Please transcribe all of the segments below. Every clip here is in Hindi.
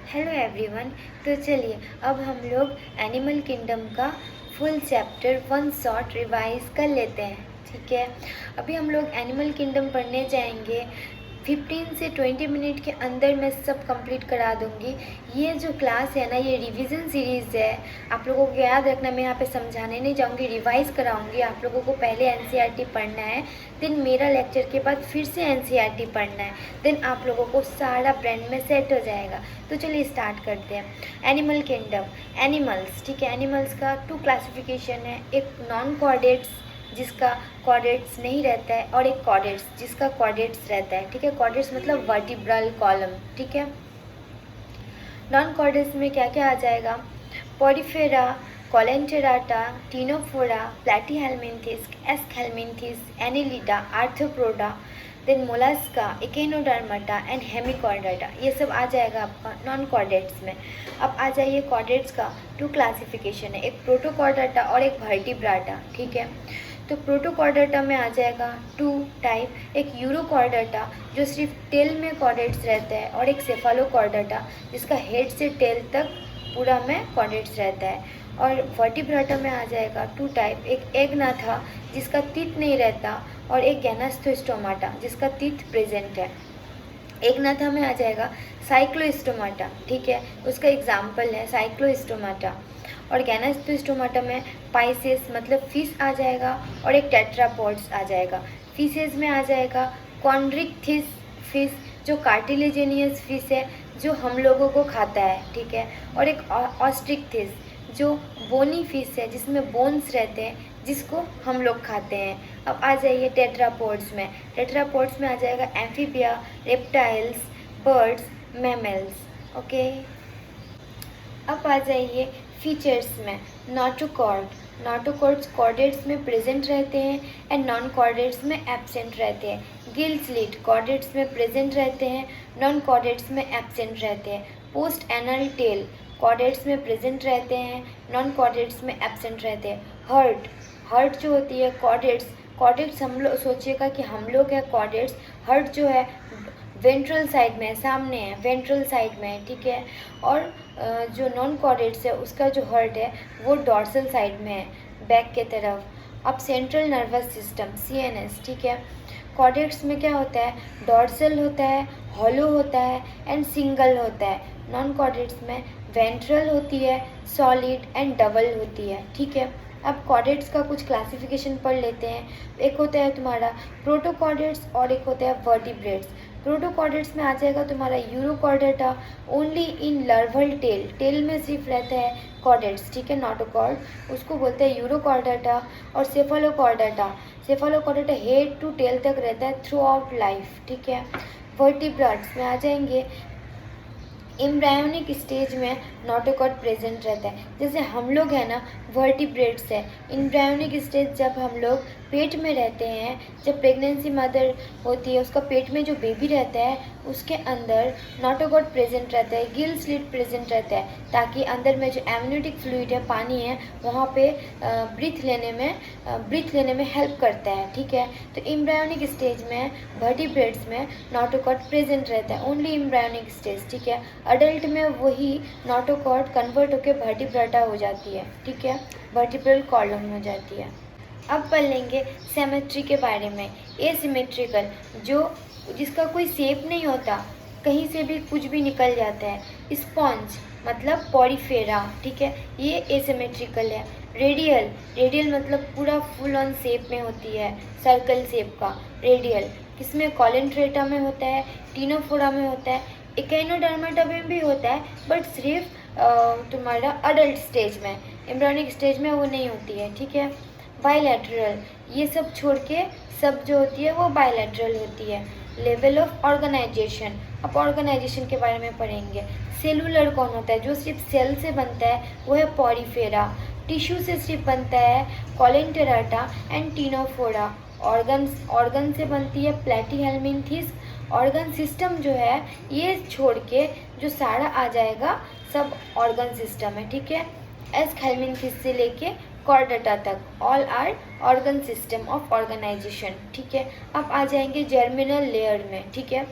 Hello everyone. तो चलिए अब हम लोग एनिमल किंगडम का फुल चैप्टर 1 शॉट रिवाइज कर लेते हैं। ठीक है, अभी हम लोग एनिमल किंगडम पढ़ने जाएंगे। 15 से 20 मिनट के अंदर मैं सब कंप्लीट करा दूंगी। ये जो क्लास है ना, ये रिवीजन सीरीज़ है। आप लोगों को याद रखना, मैं यहाँ पे समझाने नहीं जाऊँगी, रिवाइज़ कराऊंगी। आप लोगों को पहले एनसीईआरटी पढ़ना है, देन मेरा लेक्चर के बाद फिर से एनसीईआरटी पढ़ना है, देन आप लोगों को सारा ब्रेन में सेट हो जाएगा। तो चलिए स्टार्ट करते हैं। Animal kingdom, animals. ठीक है, एनिमल्स का 2 क्लासिफिकेशन है। एक नॉन कॉर्डेट्स जिसका कॉर्डेट्स नहीं रहता है, और एक कॉर्डेट्स जिसका कॉर्डेट्स रहता है। ठीक है, कॉर्डेट्स मतलब वर्टिब्रल कॉलम। ठीक है, नॉन कॉर्डेट्स में क्या क्या आ जाएगा? Porifera, Coelenterata, Ctenophora, Platyhelminthes, Aschelminthes, Annelida, Arthropoda, then Mollusca, Echinodermata and Hemichordata. ये सब आ जाएगा आपका नॉन कॉर्डेट्स में। अब आ जाइए कॉर्डेट्स का 2 क्लासिफिकेशन है, एक प्रोटोकॉर्डाटा और एक वर्टिब्राटा। ठीक है, तो प्रोटोकॉर्डाटा में आ जाएगा 2 टाइप, एक यूरोकॉर्डाटा जो सिर्फ टेल में कॉर्डेट्स रहता है, और एक सेफालोकॉर्डाटा जिसका हेड से टेल तक पूरा में कॉर्डेट्स रहता है। और वर्टिब्राटा में आ जाएगा 2 टाइप, एक एग्नाथा जिसका टीथ नहीं रहता, और एक गैनास्थोस्टोमाटा जिसका टीथ प्रेजेंट है। एग्नाथा में आ जाएगा साइक्लोस्टोमाटा। ठीक है, उसका एग्जाम्पल है साइक्लोस्टोमाटा। और गैनास्थोस्टोमाटा में पाइसेस मतलब फिश आ जाएगा, और एक टेट्रापॉड्स आ जाएगा। फिशेस में आ जाएगा कॉन्ड्रिक्थिस फिश जो कार्टिलेजिनियस फिश है, जो हम लोगों को खाता है। ठीक है, और एक ऑस्ट्रिक्थिस जो बोनी फिश है जिसमें बोन्स रहते हैं, जिसको हम लोग खाते हैं। अब आ जाइए टेट्रापोड्स में। टेट्रापोड्स में आ जाएगा amphibia, reptiles, birds, mammals. Okay, अब आ जाइए फीचर्स में। नॉटोकॉर्ड, नॉटोकॉर्ड्स कॉर्डेट्स में प्रेजेंट रहते हैं एंड नॉन कॉर्डेट्स में एब्सेंट रहते हैं। गिल स्लिट कॉर्डेट्स में प्रेजेंट रहते हैं, नॉन कॉर्डेट्स में एब्सेंट रहते हैं। पोस्ट एनल टेल कॉर्डेट्स में प्रेजेंट रहते हैं, नॉन कॉर्डेट्स में एब्सेंट रहते हैं। हर्ट, हर्ट जो होती है कॉर्डेट्स, कॉर्डेट्स हम लोग सोचिएगा कि हम लोग है कॉर्डेट्स, हर्ट जो है वेंट्रल साइड में, सामने है, वेंट्रल साइड में है। ठीक है, और जो नॉन कॉर्डेट्स है उसका जो हर्ट है वो डॉर्सल साइड में है, बैक के तरफ। अब सेंट्रल नर्वस सिस्टम CNS। ठीक है, कॉर्डेट्स में क्या होता है? डॉर्सल होता है, हॉलो होता है एंड सिंगल होता है। नॉन कॉर्डेट्स में वेंट्रल होती है, सॉलिड एंड डबल होती है। ठीक है, अब कॉर्डेट्स का कुछ क्लासिफिकेशन पढ़ लेते हैं। एक होता है तुम्हारा प्रोटोकॉर्डेट्स और एक होता है वर्टिब्रेट्स। प्रोटोकॉर्डेट्स में आ जाएगा तुम्हारा Urochordata, only in larval tail, tail में सिर्फ रहता है कॉर्डेट्स। ठीक है, नॉटोकॉर्ड, उसको बोलते हैं यूरोकॉर्डेटा। और सेफालोकॉर्डेटा, सेफालोकॉर्डेटा हेड टू टेल तक रहता है थ्रू आउट लाइफ। ठीक है, वर्टिब्रेट्स में आ जाएंगे एम्ब्रायोनिक स्टेज में नॉटोकॉर्ड प्रेजेंट रहता है। जैसे हम लोग हैं ना, वर्टिब्रेट्स है। एम्ब्रायोनिक स्टेज जब हम लोग पेट में रहते हैं, जब प्रेगनेंसी मदर होती है, उसका पेट में जो बेबी रहता है उसके अंदर नॉटोकॉर्ड प्रेजेंट रहता है, गिल स्लिट प्रेजेंट रहता है, ताकि अंदर में जो एमनियोटिक फ्लूइड है, पानी है, वहाँ पे ब्रीथ लेने में हेल्प करता है। ठीक है, तो एम्ब्रायोनिक स्टेज में वर्टिब्रेट्स में नॉटोकॉर्ड प्रेजेंट रहता है, ओनली एम्ब्रायोनिक स्टेज। ठीक है, अडल्ट में वही नॉटोकॉर्ड कन्वर्ट होकर वर्टिब्रेटा हो जाती है। ठीक है, वर्टिब्रल कॉलम हो जाती है। अब पढ़ लेंगे सिमेट्री के बारे में। एसिमेट्रिकल जो जिसका कोई शेप नहीं होता, कहीं से भी कुछ भी निकल जाता है। स्पॉन्ज मतलब पॉरीफेरा। ठीक है, ये एसिमेट्रिकल है। रेडियल, रेडियल मतलब पूरा फुल ऑन शेप में होती है, सर्कल शेप का रेडियल। किसमें? कोलेंट्रेटा में होता है, टीनोफोरा में होता है, इकेनोडर्माटा में भी होता है, बट सिर्फ तुम्हारा अडल्ट स्टेज में, एम्ब्रियोनिक स्टेज में वो नहीं होती है। ठीक है, बायलैटरल, ये सब छोड़ के सब जो होती है वो बायलैटरल होती है। लेवल ऑफ ऑर्गेनाइजेशन, अब ऑर्गेनाइजेशन के बारे में पढ़ेंगे। सेलुलर कौन होता है? जो सिर्फ सेल से बनता है वो है पॉरीफेरा। टिश्यू से सिर्फ बनता है कोलेंटेराटा एंड टीनोफोरा। ऑर्गन से बनती है प्लैटीहेल्मिन्थिस। ऑर्गन सिस्टम जो है ये छोड़ के जो सारा आ जाएगा सब ऑर्गन सिस्टम है। ठीक है, एस्कहेल्मिन्थिस से लेके कॉर्डेटा तक all are organ system of organisation. ठीक है, अब आ जाएंगे जर्मिनल लेयर में। ठीक है,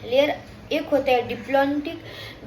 लेयर एक होता है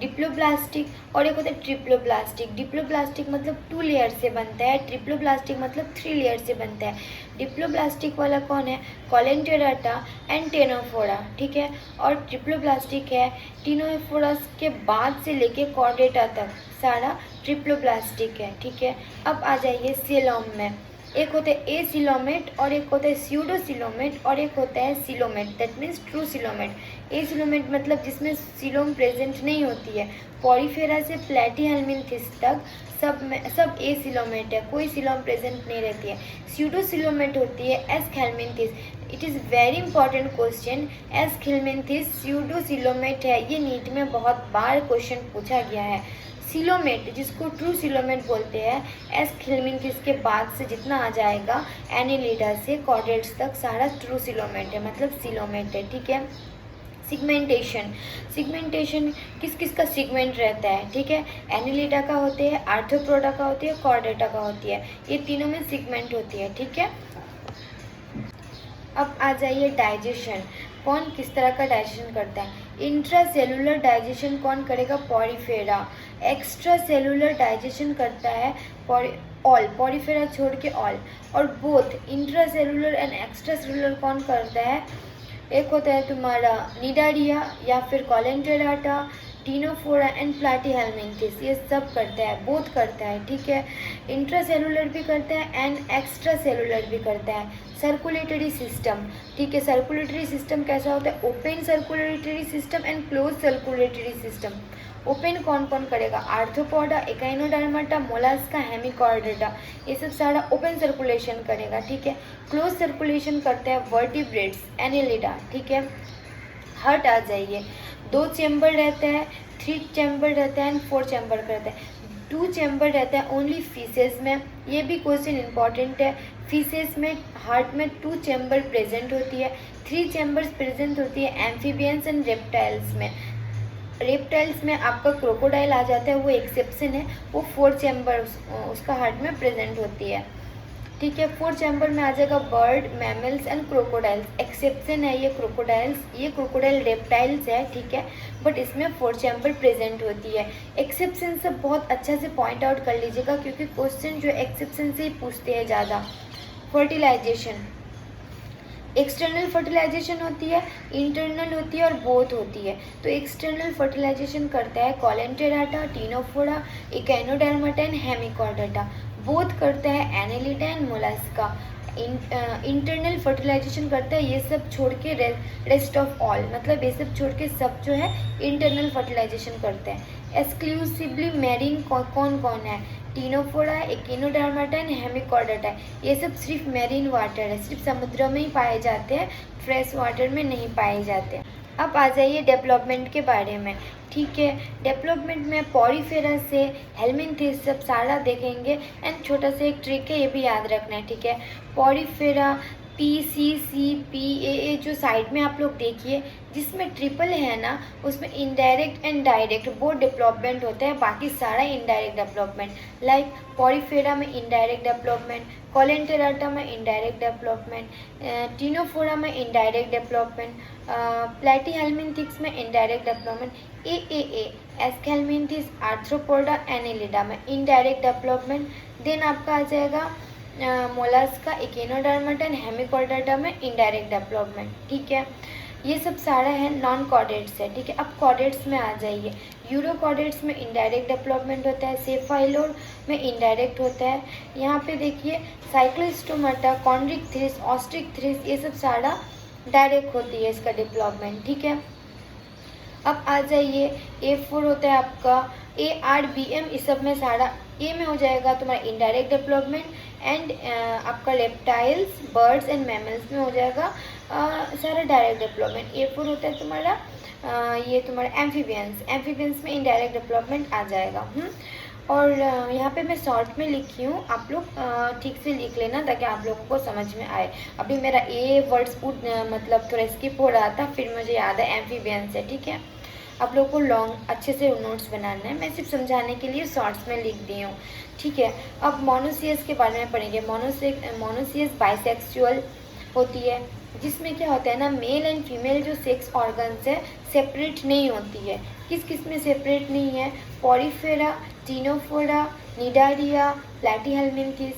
डिप्लोब्लास्टिक और एक होता है ट्रिप्लोब्लास्टिक। डिप्लोब्लास्टिक मतलब 2 लेयर से बनता है, ट्रिप्लोब्लास्टिक मतलब 3 लेयर से बनता है। डिप्लोब्लास्टिक वाला कौन है? कॉलेंटेराटा एंड टेनोफोरा, ठीक है। और ट्रिप्लोब्लास्टिक है टेनोफोरा के बाद से लेके कॉर्डेटा तक सारा ट्रिप्लोब्लास्टिक है, ठीक है। अब आ जाइए सीलोम में। एक होता है ए सिलोमेट और एक होता है स्यूडो सिलोमेट और एक होता है coelomate, that means true coelomate. A coelomate मतलब जिसमें सिलोम प्रेजेंट नहीं होती है। पॉरीफेरा से प्लैटीहेल्मिन्थिस तक सब ए सिलोमेट है, कोई सिलोम प्रेजेंट नहीं रहती है। स्यूडो सिलोमेट होती है Aschelminthes. It is very important question. Aschelminthes pseudocoelomate है, ये नीट में बहुत बार क्वेश्चन पूछा गया है। सिलोमेट जिसको ट्रू सिलोमेट बोलते हैं, एस्केल्मिन्थिस के बाद से जितना आ जाएगा एनिलिडा से कॉर्डेट्स तक सारा ट्रू सिलोमेट है, मतलब सिलोमेट है, ठीक है। सिगमेंटेशन किस किस का सिगमेंट रहता है, ठीक है। एनिलिडा का होते हैं, आर्थ्रोपोडा का होती है, कॉर्डेटा का होती है, ये तीनों में सिगमेंट होती है, ठीक है। अब आ जाइए डाइजेशन, कौन किस तरह का डाइजेशन करता है। इंट्रा सेलुलर डाइजेशन कौन करेगा? पॉरीफेरा। एक्स्ट्रा सेलुलर डाइजेशन करता है पॉरीफेरा छोड़ के ऑल। और both intra cellular and extra cellular कौन करता है? एक होता है तुम्हारा निडारिया या फिर कॉलेंटेराटा, टीनोफोरा एंड प्लैटीहेल्मिन्थिस, ये सब करता है, बोथ करता है, ठीक है। इंट्रा सेलुलर भी करता है एंड एक्स्ट्रा सेलुलर भी करता है। सर्कुलेटरी सिस्टम, ठीक है। सर्कुलेटरी सिस्टम कैसा होता है? Open circulatory system and close circulatory system. Open कौन कौन करेगा? आर्थ्रोपोडा, एकाइनोडर्माटा, मोलास्का, हेमिकॉर्डेटा, ये सब सारा ओपन सर्कुलेशन करेगा, ठीक है। क्लोज सर्कुलेशन करते हैं वर्टिब्रेट्स, एनिलिडा, ठीक है। हार्ट आ जाइए, 2 चैम्बर रहता है, 3 चैम्बर रहता है एंड 4 चैम्बर रहता है। 2 चैम्बर रहता है ओनली फीसेस में, ये भी क्वेश्चन इंपॉर्टेंट है। फीसेस में हार्ट में 2 चैम्बर प्रेजेंट होती है, 3 चैम्बर्स प्रेजेंट होती है एम्फीबियंस एंड रेप्टाइल्स में। रेप्टाइल्स में आपका क्रोकोडाइल आ जाता है, वो एक्सेप्शन है, वो 4 चैम्बर उसका हार्ट में प्रेजेंट होती है, ठीक है। 4 चैम्बर में आ जाएगा bird, mammals and crocodiles. Exception है ये क्रोकोडाइल्स, ये क्रोकोडाइल रेप्टाइल्स है, ठीक है, बट इसमें 4 चैम्बर प्रेजेंट होती है। एक्सेप्शन से बहुत अच्छा से पॉइंट आउट कर लीजिएगा क्योंकि क्वेश्चन जो एक्सेप्शन से ही पूछते हैं ज़्यादा। फर्टिलाइजेशन, एक्सटर्नल फर्टिलाइजेशन होती है, इंटरनल होती है और बोथ होती है। तो एक्सटर्नल फर्टिलाइजेशन करता है Coelenterata, Ctenophora, Echinodermata and Hemichordata. Both करता है Annelida and Mollusca. Internal fertilisation करता है ये सब छोड़ के रेस्ट ऑफ ऑल, मतलब ये सब छोड़ के सब जो है इंटरनल फर्टिलाइजेशन करते हैं। एक्सक्लूसिवली मैरीन कौन कौन है? टीनोफोरा, एकिनोडर्माटा एंड हेमिकॉर्डेटा, ये सब सिर्फ मैरीन वाटर है, सिर्फ समुद्र में ही पाए जाते हैं, फ्रेश वाटर में नहीं पाए जाते। अब आ जाइए डेवलपमेंट के बारे में, ठीक है। डेवलपमेंट में पॉरीफेरा से हेल्मिन्थिस सब सारा देखेंगे एंड छोटा सा एक ट्रिक है, ये भी याद रखना है, ठीक है। पॉरीफेरा PCCPAA जो साइड में आप लोग देखिए जिसमें ट्रिपल है ना, उसमें इनडायरेक्ट एंड डायरेक्ट वो डेवलपमेंट होता है, बाकी सारा इनडायरेक्ट डेवलपमेंट। लाइक पॉरीफेरा में इनडायरेक्ट डेवलपमेंट, कॉलेंटेराटा में इनडायरेक्ट डेवलपमेंट, टीनोफोरा में इनडायरेक्ट डेवलपमेंट, प्लैटीहेल्मिन्थिस में indirect development, AAA Aschelminthes, Arthropoda, Annelida में इनडायरेक्ट डेवलपमेंट। देन आपका आ जाएगा मोलास्का, इकिनोडर्माटा एंड हेमिकॉर्डेटा में इनडायरेक्ट डेवलपमेंट, ठीक है। ये सब सारा है नॉन कॉर्डेट्स है, ठीक है। अब कॉर्डेट्स में आ जाइए, यूरोकॉर्डेट्स में इनडायरेक्ट डेवलपमेंट होता है, सेफाइलोर में इनडायरेक्ट होता है। यहाँ पे देखिए साइक्लोस्टोमाटा, कॉन्ड्रिक्थिस, ऑस्ट्रिक्थिस, ये सब सारा डायरेक्ट होती है इसका डेवलपमेंट, ठीक है। अब आ जाइए A4 होता है आपका ARBM, इस सब में सारा ए में हो जाएगा तुम्हारा इनडायरेक्ट डेवलपमेंट एंड आपका रेप्टाइल्स, बर्ड्स एंड मैमल्स में हो जाएगा सारा डायरेक्ट डेवलपमेंट। A4 होता है तुम्हारा ये तुम्हारा एम्फीबियंस में इनडायरेक्ट डेवलपमेंट आ जाएगा। और यहाँ पे मैं शॉर्ट में लिखी हूँ, आप लोग ठीक से लिख लेना ताकि आप लोगों को समझ में आए। अभी मेरा ए वर्ड्स मतलब थोड़ा स्किप हो रहा था, फिर मुझे याद है एम्फीबियंस है, ठीक है। आप लोगों को लॉन्ग अच्छे से नोट्स बनाना है, मैं सिर्फ समझाने के लिए शॉर्ट्स में लिख दी हूँ, ठीक है। अब मोनोसियस के बारे में पढ़ेंगे। मोनोसियस बाइसेक्सुअल होती है, जिसमें क्या होता है ना, मेल एंड फीमेल जो सेक्स ऑर्गन्स है सेपरेट नहीं होती है। किस किस में सेपरेट नहीं है? पॉरीफेरा, टीनोफोरा, निडारिया, प्लैटीहेल्मिन्थिस,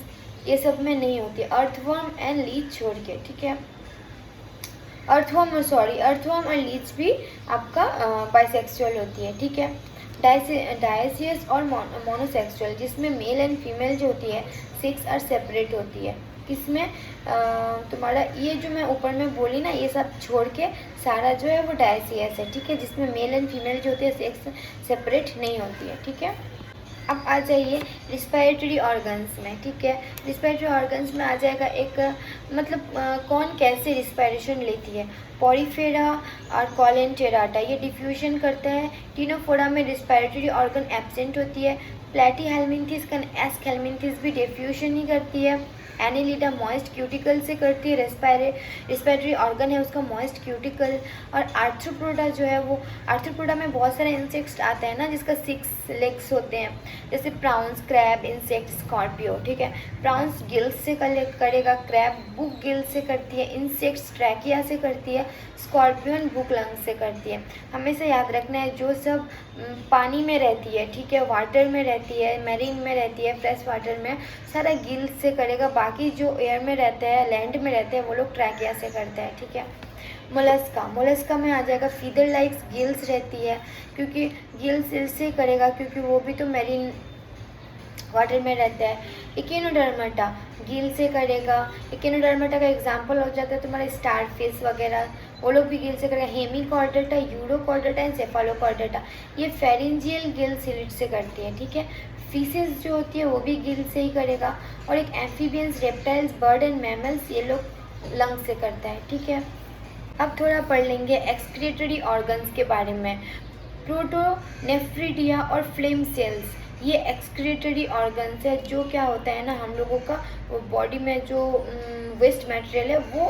ये सब में नहीं होती, अर्थवर्म एंड लीच छोड़ के, ठीक है। अर्थवर्म और लीच भी आपका बाइसेक्सुअल होती है, ठीक है। डायसियस और मोनोसेक्सुअल, जिसमें मेल एंड फीमेल जो होती है सेक्स और सेपरेट होती है। किसमें? तुम्हारा ये जो मैं ऊपर में बोली ना, ये सब छोड़ के सारा जो है वो डायसियस है, ठीक है, जिसमें मेल एंड फीमेल जो होती है सेक्स सेपरेट नहीं होती है, ठीक है। अब आ जाइए रिस्पायरेटरी ऑर्गन्स में, ठीक है। रिस्पायरेटरी ऑर्गन्स में आ जाएगा एक मतलब कौन कैसे रिस्पायरेशन लेती है। पॉरीफेरा और कॉलेंटेराटा ये डिफ्यूजन करता है। टीनोफोरा में रिस्पायरेटरी ऑर्गन एब्सेंट होती है। प्लैटीहेल्मिन्थिस का एस्केल्मिन्थिस भी डिफ्यूजन ही करती है। एनिलिडा मॉइस्ट क्यूटिकल से करती है, रिस्पायरेटरी ऑर्गन है उसका मॉइस्ट क्यूटिकल। और आर्थ्रोपोडा जो है वो, आर्थ्रोपोडा में बहुत सारे इंसेक्ट्स आते हैं ना जिसका 6 लेग्स होते हैं, जैसे प्राउंस, क्रैब, इंसेक्ट, स्कॉर्पियो, ठीक है। प्राउंस गिल्स से करेगा, क्रैब बुक गिल से करती है, इंसेक्ट्स ट्रैकिया से करती है, स्कॉर्पियन बुक लंग से करती है। हमेशा याद रखना है जो सब पानी में रहती है, ठीक है, वाटर में रहती है, मैरीन में रहती है, फ्रेश वाटर में, सारा गिल से करेगा। बाकी जो एयर में रहते हैं, लैंड में रहते हैं, वो लोग ट्रैकिया से करते हैं, ठीक है। मोलस्का में आ जाएगा फीदर लाइक गिल्स रहती है, क्योंकि गिल्स इससे करेगा क्योंकि वो भी तो मैरीन वाटर में रहता है। इकिनोडर्माटा गिल से करेगा। इकिनोडर्माटा का एग्जांपल हो जाता है तुम्हारा स्टारफिश वगैरह, वो लोग भी गिल से करेगा। हेमिकॉर्डेटा, यूरोकॉर्डेटा एंड सेफालोकॉर्डेटा ये फेरेंजियल गिल सिलिट से करती है, ठीक है। फिशेस जो होती है वो भी गिल से ही करेगा। और एक amphibians, reptiles, bird and mammals ये लोग लंग से करता है, ठीक है। अब थोड़ा पढ़ लेंगे एक्सक्रीटरी ऑर्गन्स के बारे में। प्रोटोनेफ्रिडिया और फ्लेम सेल्स ये एक्सक्रीटरी ऑर्गन्स है, जो क्या होता है ना, हम लोगों का बॉडी में जो वेस्ट मटेरियल है वो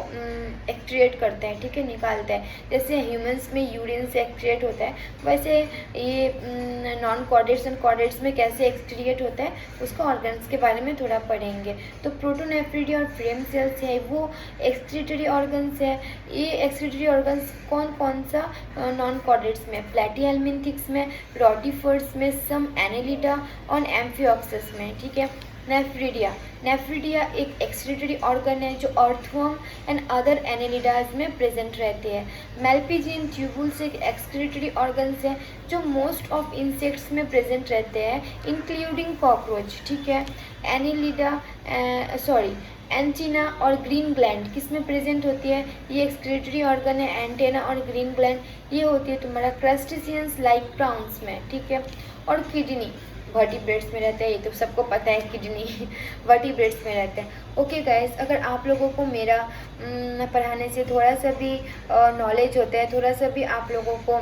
एक्सक्रिएट करते हैं, ठीक है, निकालते हैं। जैसे ह्यूमंस में यूरिन से एक्सक्रिएट होता है, वैसे ये नॉन कॉर्डेट्स एंड कॉर्डेट्स में कैसे एक्सक्रिएट होता है उसका ऑर्गन्स के बारे में थोड़ा पढ़ेंगे। तो प्रोटोनेफ्रिडिया और फ्लेम सेल्स है वो एक्सक्रीटरी ऑर्गन्स है। ये एक्सक्रीटरी ऑर्गन्स कौन कौन सा? नॉन कॉर्डेट्स में, प्लैटीहेल्मिन्थिस में, रोटिफर्स में, सम एनेलिडा और एम्फिऑक्सस में, ठीक है। नेफ्रिडिया एक एक्सक्रीटरी ऑर्गन है जो अर्थवर्म एंड अदर एनेलिडाज में प्रेजेंट रहते हैं। मेल्पिजियन ट्यूबुल्स एक एक्सक्रीटरी ऑर्गन्स है जो मोस्ट ऑफ इंसेक्ट्स में प्रेजेंट रहते हैं, इंक्लूडिंग कॉकरोच, ठीक है। एंटीना और ग्रीन ग्लैंड किस में प्रेजेंट होती है? ये एक्सक्रीटरी ऑर्गन है, एंटेना और ग्रीन ग्लैंड ये होती है तुम्हारा क्रस्टेशियंस लाइक प्राउंस में, ठीक है। और किडनी वर्टिब्रेट्स में रहता है, ये तो सबको पता है, किडनी वर्टिब्रेट्स में रहते हैं। ओके गाइस, अगर आप लोगों को मेरा पढ़ाने से थोड़ा सा भी नॉलेज होता है, थोड़ा सा भी आप लोगों को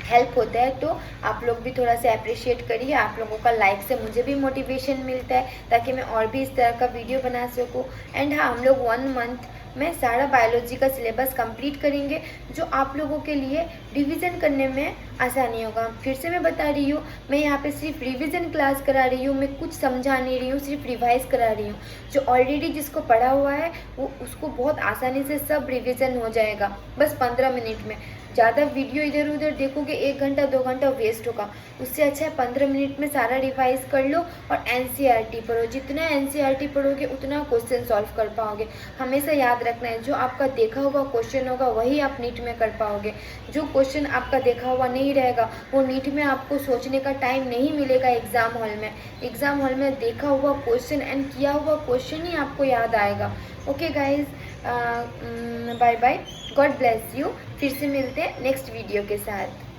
हेल्प होता है, तो आप लोग भी थोड़ा सा अप्रिशिएट करिए। आप लोगों का लाइक से मुझे भी मोटिवेशन मिलता है ताकि मैं और भी इस तरह का वीडियो बना सकूँ। एंड हाँ, हम लोग 1 मंथ में सारा बायोलॉजी का सिलेबस कंप्लीट करेंगे, जो आप लोगों के लिए रिवीजन करने में आसानी होगा। फिर से मैं बता रही हूँ, मैं यहाँ पे सिर्फ रिवीजन क्लास करा रही हूँ, मैं कुछ समझा नहीं रही हूँ, सिर्फ रिवाइज करा रही हूँ। जो ऑलरेडी जिसको पढ़ा हुआ है वो उसको बहुत आसानी से सब रिवीजन हो जाएगा, बस 15 मिनट में। ज़्यादा वीडियो इधर उधर देखोगे 1 घंटा 2 घंटा वेस्ट होगा, उससे अच्छा है 15 मिनट में सारा रिवाइज कर लो और एनसीईआरटी पढ़ो। जितना एनसीईआरटी पढ़ोगे उतना क्वेश्चन सॉल्व कर पाओगे। हमेशा याद रखना है, जो आपका देखा हुआ क्वेश्चन होगा वही आप नीट में कर पाओगे। जो क्वेश्चन आपका देखा हुआ नहीं रहेगा वो नीट में आपको सोचने का टाइम नहीं मिलेगा एग्ज़ाम हॉल में। एग्ज़ाम हॉल में देखा हुआ क्वेश्चन एंड किया हुआ क्वेश्चन ही आपको याद आएगा। Okay guys, bye bye, God bless you. फिर से मिलते हैं नेक्स्ट वीडियो के साथ।